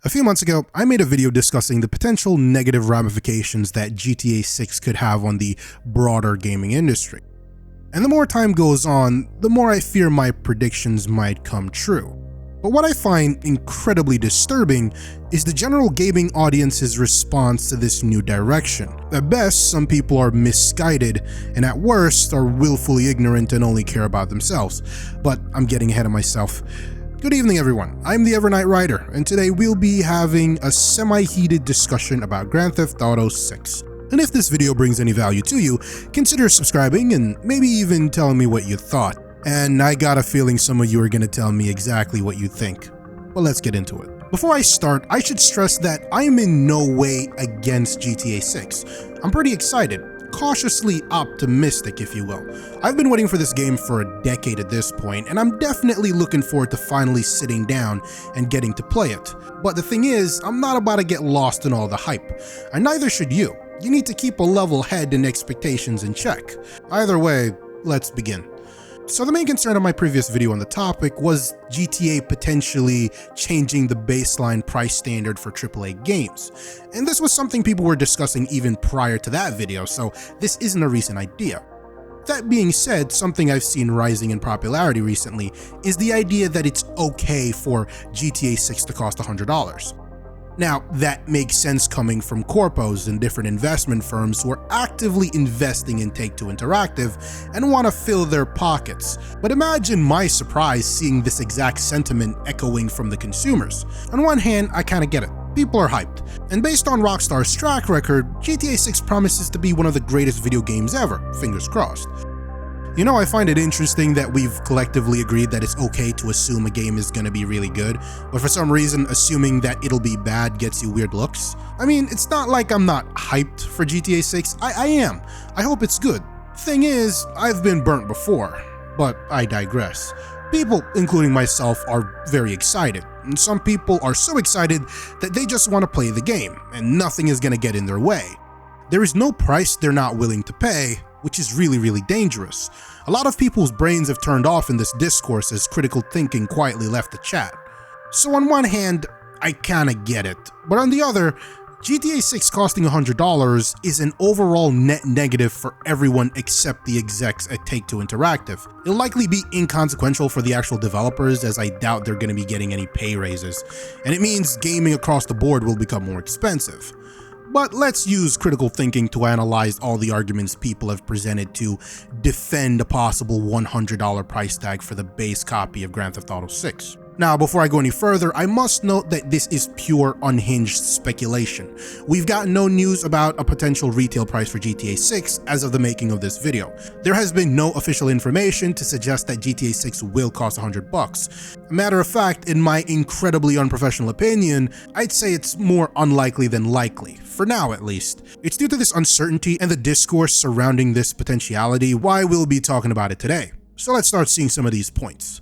A few months ago, I made a video discussing the potential negative ramifications that GTA 6 could have on the broader gaming industry. And the more time goes on, the more I fear my predictions might come true. But what I find incredibly disturbing is the general gaming audience's response to this new direction. At best, some people are misguided, and at worst are willfully ignorant and only care about themselves. But I'm getting ahead of myself. Good evening everyone, I'm the Evernight Rider, and today we'll be having a semi-heated discussion about Grand Theft Auto 6. And if this video brings any value to you, consider subscribing and maybe even telling me what you thought. And I got a feeling some of you are gonna tell me exactly what you think. Well, let's get into it. Before I start, I should stress that I'm in no way against GTA 6. I'm pretty excited. Cautiously optimistic, if you will. I've been waiting for this game for a decade at this point, and I'm definitely looking forward to finally sitting down and getting to play it. But the thing is, I'm not about to get lost in all the hype, and neither should you. You need to keep a level head and expectations in check. Either way, let's begin. So the main concern of my previous video on the topic was GTA potentially changing the baseline price standard for AAA games. And this was something people were discussing even prior to that video, so this isn't a recent idea. That being said, something I've seen rising in popularity recently is the idea that it's okay for GTA 6 to cost $100. Now, that makes sense coming from corpos and different investment firms who are actively investing in Take-Two Interactive and want to fill their pockets. But imagine my surprise seeing this exact sentiment echoing from the consumers. On one hand, I kinda get it. People are hyped. And based on Rockstar's track record, GTA 6 promises to be one of the greatest video games ever, fingers crossed. You know, I find it interesting that we've collectively agreed that it's okay to assume a game is gonna be really good, but for some reason assuming that it'll be bad gets you weird looks. I mean, it's not like I'm not hyped for GTA 6, I am. I hope it's good. Thing is, I've been burnt before, but I digress. People, including myself, are very excited, and some people are so excited that they just want to play the game, and nothing is gonna get in their way. There is no price they're not willing to pay, which is really dangerous. A lot of people's brains have turned off in this discourse as critical thinking quietly left the chat. So on one hand, I kinda get it, but on the other, GTA 6 costing $100 is an overall net negative for everyone except the execs at Take-Two Interactive. It'll likely be inconsequential for the actual developers, as I doubt they're gonna be getting any pay raises, and it means gaming across the board will become more expensive. But let's use critical thinking to analyze all the arguments people have presented to defend a possible $100 price tag for the base copy of Grand Theft Auto 6. Now, before I go any further, I must note that this is pure unhinged speculation. We've got no news about a potential retail price for GTA 6 as of the making of this video. There has been no official information to suggest that GTA 6 will cost $100. A matter of fact, in my incredibly unprofessional opinion, I'd say it's more unlikely than likely, for now at least. It's due to this uncertainty and the discourse surrounding this potentiality why we'll be talking about it today. So let's start seeing some of these points.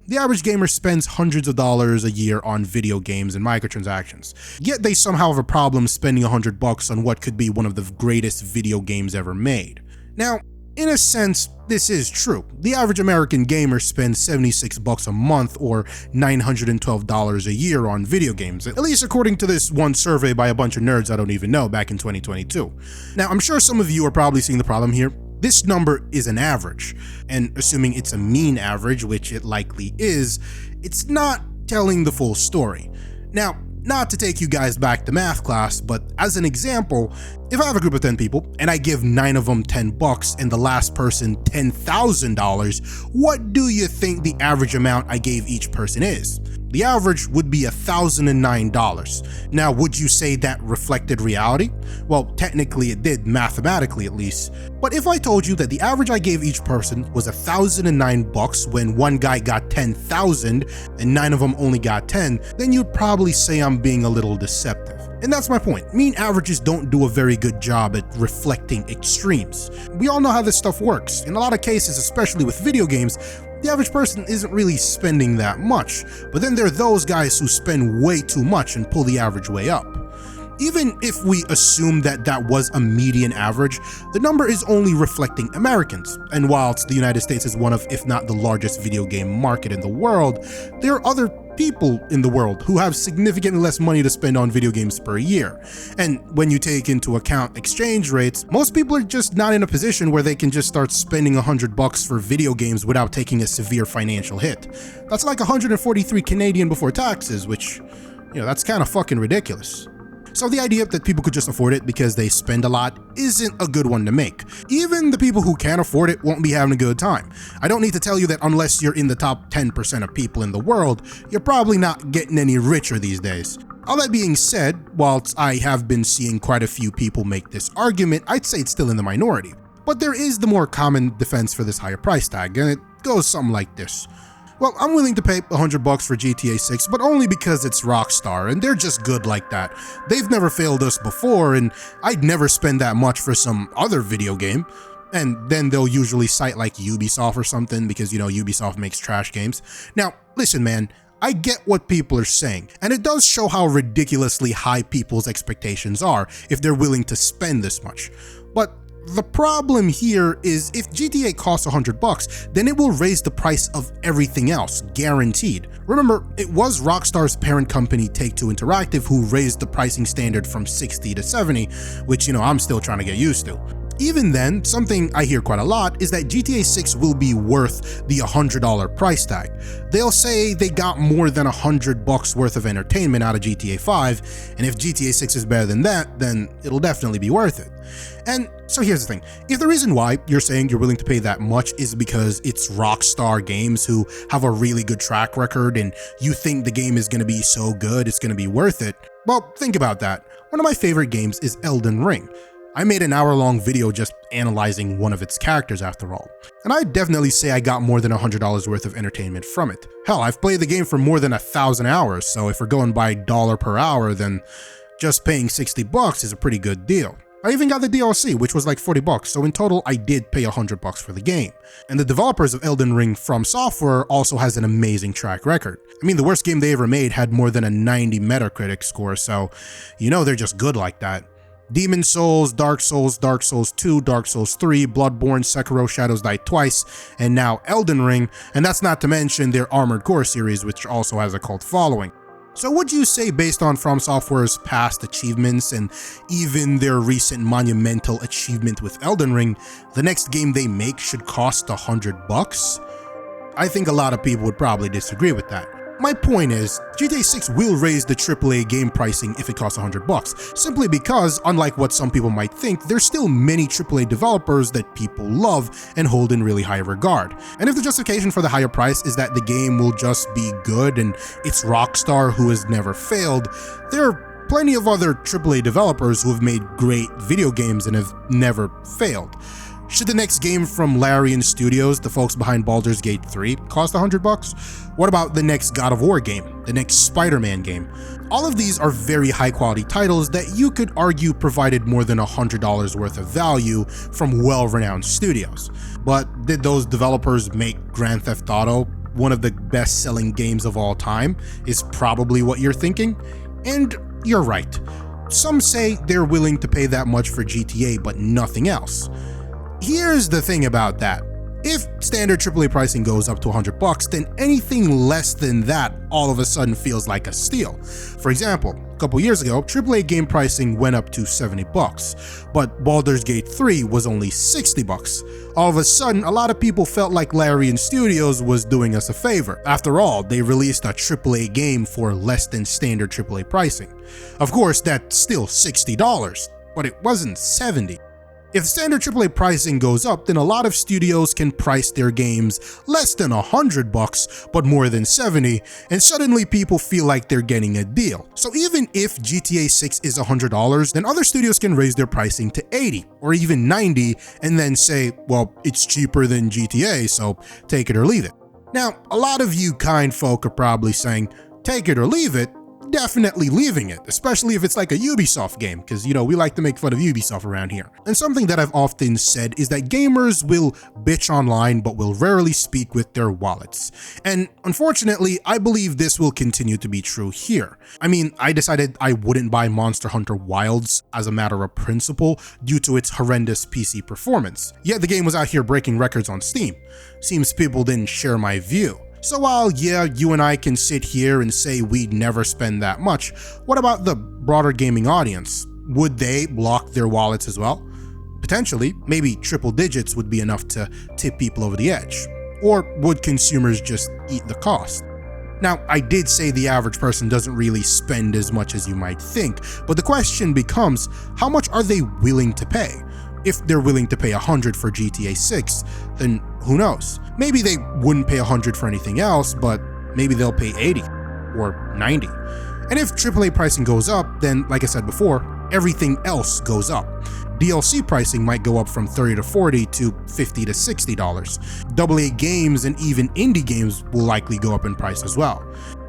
The average gamer spends hundreds of dollars a year on video games and microtransactions, yet they somehow have a problem spending $100 on what could be one of the greatest video games ever made. Now, in a sense, this is true. The average American gamer spends $76 a month or $912 a year on video games, at least according to this one survey by a bunch of nerds I don't even know back in 2022. Now, I'm sure some of you are probably seeing the problem here. This number is an average, and assuming it's a mean average, which it likely is, it's not telling the full story. Now, not to take you guys back to math class, but as an example, if I have a group of 10 people and I give 9 of them $10 and the last person $10,000, what do you think the average amount I gave each person is? The average would be $1,009. Now, would you say that reflected reality? Well, technically it did, mathematically at least. But if I told you that the average I gave each person was $1,009 when one guy got 10,000 and 9 of them only got 10, then you'd probably say I'm being a little deceptive. And that's my point. Mean averages don't do a very good job at reflecting extremes. We all know how this stuff works. In a lot of cases, especially with video games, the average person isn't really spending that much, but then there are those guys who spend way too much and pull the average way up. Even if we assume that that was a median average, the number is only reflecting Americans. And whilst the United States is one of, if not the largest video game market in the world, there are other people in the world who have significantly less money to spend on video games per year. And when you take into account exchange rates, most people are just not in a position where they can just start spending $100 for video games without taking a severe financial hit. That's like 143 Canadian before taxes, which, that's kind of fucking ridiculous. So the idea that people could just afford it because they spend a lot isn't a good one to make. Even the people who can't afford it won't be having a good time. I don't need to tell you that unless you're in the top 10% of people in the world, you're probably not getting any richer these days. All that being said, whilst I have been seeing quite a few people make this argument, I'd say it's still in the minority. But there is the more common defense for this higher price tag, and it goes something like this. Well, I'm willing to pay $100 for GTA 6, but only because it's Rockstar, and they're just good like that. They've never failed us before, and I'd never spend that much for some other video game. And then they'll usually cite like Ubisoft or something, because Ubisoft makes trash games. Now, listen man, I get what people are saying, and it does show how ridiculously high people's expectations are if they're willing to spend this much. But the problem here is if GTA costs $100, then it will raise the price of everything else, guaranteed. Remember, it was Rockstar's parent company Take-Two Interactive who raised the pricing standard from 60 to 70, which I'm still trying to get used to. Even then, something I hear quite a lot is that GTA 6 will be worth the $100 price tag. They'll say they got more than $100 worth of entertainment out of GTA 5, and if GTA 6 is better than that, then it'll definitely be worth it. And so here's the thing, if the reason why you're saying you're willing to pay that much is because it's Rockstar Games who have a really good track record and you think the game is going to be so good it's going to be worth it, well, think about that. One of my favorite games is Elden Ring. I made an hour-long video just analyzing one of its characters after all, and I'd definitely say I got more than $100 worth of entertainment from it. Hell, I've played the game for more than 1,000 hours, so if we're going by dollar per hour, then just paying $60 is a pretty good deal. I even got the DLC, which was like $40, so in total I did pay $100 for the game. And the developers of Elden Ring, From Software, also has an amazing track record. I mean, the worst game they ever made had more than a 90 Metacritic score, so they're just good like that. Demon's Souls, Dark Souls, Dark Souls 2, Dark Souls 3, Bloodborne, Sekiro, Shadows Die Twice, and now Elden Ring, and that's not to mention their Armored Core series, which also has a cult following. So would you say, based on From Software's past achievements and even their recent monumental achievement with Elden Ring, the next game they make should cost $100? I think a lot of people would probably disagree with that. My point is, GTA 6 will raise the AAA game pricing if it costs $100, simply because, unlike what some people might think, there's still many AAA developers that people love and hold in really high regard. And if the justification for the higher price is that the game will just be good and it's Rockstar who has never failed, there are plenty of other AAA developers who have made great video games and have never failed. Should the next game from Larian Studios, the folks behind Baldur's Gate 3, cost $100? What about the next God of War game, the next Spider-Man game? All of these are very high quality titles that you could argue provided more than $100 worth of value from well-renowned studios. But did those developers make Grand Theft Auto, one of the best-selling games of all time, is probably what you're thinking? And you're right. Some say they're willing to pay that much for GTA, but nothing else. Here's the thing about that. If standard AAA pricing goes up to $100, then anything less than that all of a sudden feels like a steal. For example, a couple years ago, AAA game pricing went up to $70, but Baldur's Gate 3 was only $60. All of a sudden, a lot of people felt like Larian Studios was doing us a favor. After all, they released a AAA game for less than standard AAA pricing. Of course, that's still $60, but it wasn't $70. If standard AAA pricing goes up, then a lot of studios can price their games less than $100, but more than $70, and suddenly people feel like they're getting a deal. So even if GTA 6 is $100, then other studios can raise their pricing to $80 or even $90 and then say, well, it's cheaper than GTA, so take it or leave it. Now, a lot of you kind folk are probably saying, take it or leave it? definitely leaving it, especially if it's like a Ubisoft game, because we like to make fun of Ubisoft around here. And something that I've often said is that gamers will bitch online but will rarely speak with their wallets. And unfortunately, I believe this will continue to be true here. I mean, I decided I wouldn't buy Monster Hunter Wilds as a matter of principle due to its horrendous PC performance, yet the game was out here breaking records on Steam. Seems people didn't share my view. So while yeah, you and I can sit here and say we'd never spend that much, what about the broader gaming audience? Would they block their wallets as well? Potentially, maybe triple digits would be enough to tip people over the edge. Or would consumers just eat the cost? Now, I did say the average person doesn't really spend as much as you might think, but the question becomes, how much are they willing to pay? If they're willing to pay $100 for GTA 6, then who knows? Maybe they wouldn't pay $100 for anything else, but maybe they'll pay $80 or $90. And if AAA pricing goes up, then like I said before, everything else goes up. DLC pricing might go up from $30 to $40 to $50 to $60. AA games and even indie games will likely go up in price as well.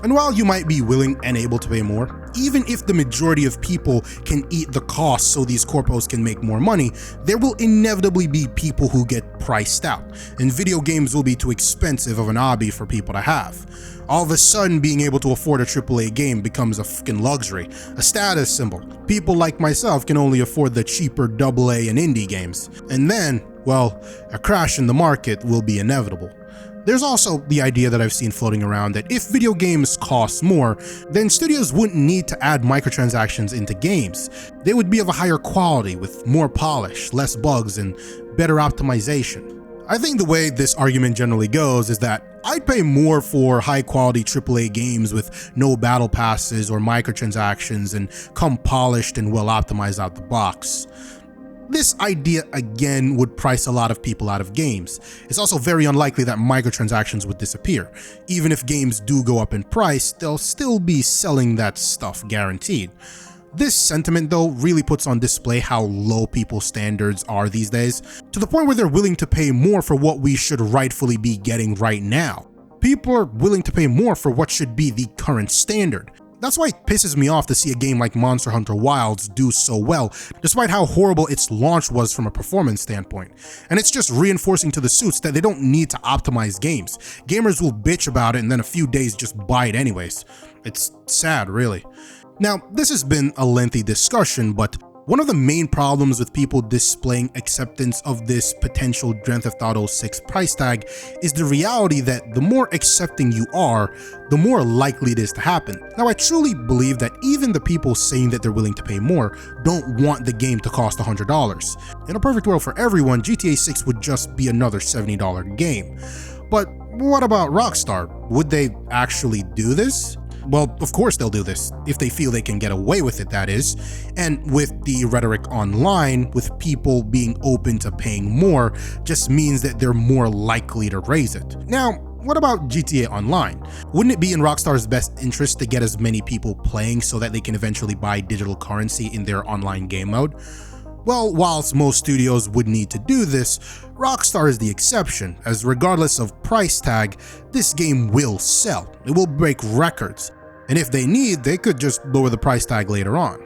And while you might be willing and able to pay more, even if the majority of people can eat the cost so these corpos can make more money, there will inevitably be people who get priced out, and video games will be too expensive of an hobby for people to have. All of a sudden, being able to afford a AAA game becomes a fucking luxury, a status symbol. People like myself can only afford the cheaper AA and indie games. And then, well, a crash in the market will be inevitable. There's also the idea that I've seen floating around that if video games cost more, then studios wouldn't need to add microtransactions into games. They would be of a higher quality with more polish, less bugs, and better optimization. I think the way this argument generally goes is that I'd pay more for high-quality AAA games with no battle passes or microtransactions and come polished and well-optimized out the box. This idea again would price a lot of people out of games. It's also very unlikely that microtransactions would disappear. Even if games do go up in price, they'll still be selling that stuff guaranteed. This sentiment though really puts on display how low people's standards are these days, to the point where they're willing to pay more for what we should rightfully be getting right now. People are willing to pay more for what should be the current standard. That's why it pisses me off to see a game like Monster Hunter Wilds do so well, despite how horrible its launch was from a performance standpoint. And it's just reinforcing to the suits that they don't need to optimize games. Gamers will bitch about it and then a few days just buy it anyways. It's sad, really. Now, this has been a lengthy discussion, but one of the main problems with people displaying acceptance of this potential Grand Theft Auto 6 price tag is the reality that the more accepting you are, the more likely it is to happen. Now, I truly believe that even the people saying that they're willing to pay more don't want the game to cost $100. In a perfect world for everyone, GTA 6 would just be another $70 game. But what about Rockstar? Would they actually do this? Well, of course they'll do this, if they feel they can get away with it, that is. And with the rhetoric online, with people being open to paying more, just means that they're more likely to raise it. Now, what about GTA Online? Wouldn't it be in Rockstar's best interest to get as many people playing so that they can eventually buy digital currency in their online game mode? Well, whilst most studios would need to do this, Rockstar is the exception, as regardless of price tag, this game will sell. It will break records. And if they need, they could just lower the price tag later on.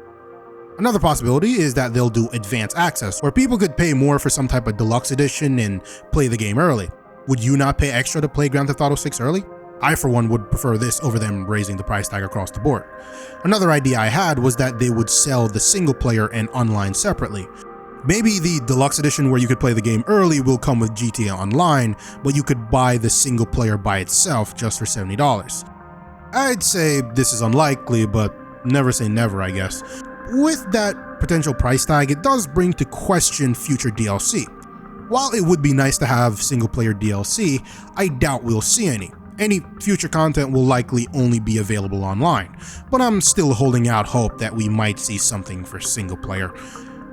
Another possibility is that they'll do advanced access, where people could pay more for some type of deluxe edition and play the game early. Would you not pay extra to play Grand Theft Auto 6 early? I for one would prefer this over them raising the price tag across the board. Another idea I had was that they would sell the single player and online separately. Maybe the deluxe edition where you could play the game early will come with GTA Online, but you could buy the single player by itself just for $70. I'd say this is unlikely, but never say never, I guess. With that potential price tag, it does bring to question future DLC. While it would be nice to have single-player DLC, I doubt we'll see any. Any future content will likely only be available online, but I'm still holding out hope that we might see something for single-player.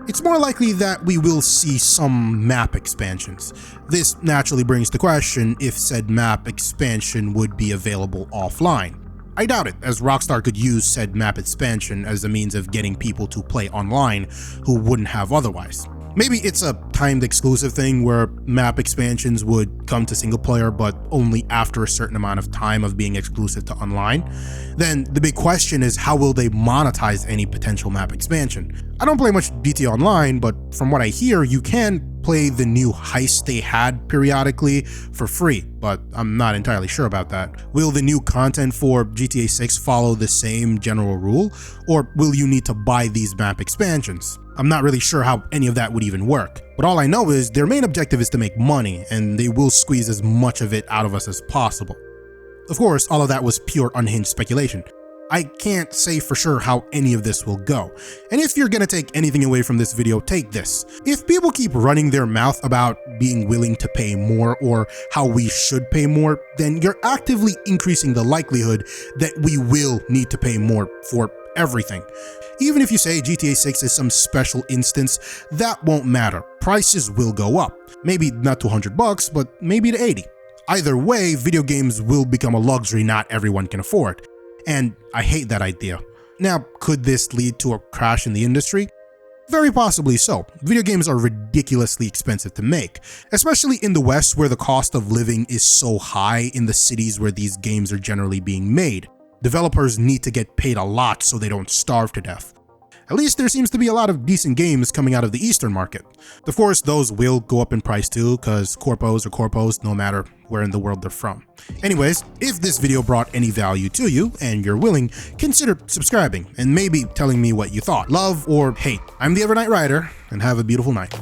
It's more likely that we will see some map expansions. This naturally brings the question if said map expansion would be available offline. I doubt it, as Rockstar could use said map expansion as a means of getting people to play online who wouldn't have otherwise. Maybe it's a timed exclusive thing where map expansions would come to single player but only after a certain amount of time of being exclusive to online. Then the big question is, how will they monetize any potential map expansion? I don't play much GTA Online, but from what I hear, you can play the new heist they had periodically for free, but I'm not entirely sure about that. Will the new content for GTA 6 follow the same general rule, or will you need to buy these map expansions? I'm not really sure how any of that would even work, but all I know is their main objective is to make money, and they will squeeze as much of it out of us as possible. Of course, all of that was pure unhinged speculation. I can't say for sure how any of this will go. And if you're gonna take anything away from this video, take this. If people keep running their mouth about being willing to pay more or how we should pay more, then you're actively increasing the likelihood that we will need to pay more for everything. Even if you say GTA 6 is some special instance, that won't matter. Prices will go up. Maybe not to $100, but maybe to 80. Either way, video games will become a luxury not everyone can afford. And I hate that idea. Now, could this lead to a crash in the industry? Very possibly so. Video games are ridiculously expensive to make, especially in the West where the cost of living is so high in the cities where these games are generally being made. Developers need to get paid a lot so they don't starve to death. At least there seems to be a lot of decent games coming out of the Eastern market. Of course, those will go up in price too, cause corpos are corpos no matter where in the world they're from. Anyways, if this video brought any value to you and you're willing, consider subscribing and maybe telling me what you thought. Love or hate. I'm the Evernight Rider, and have a beautiful night.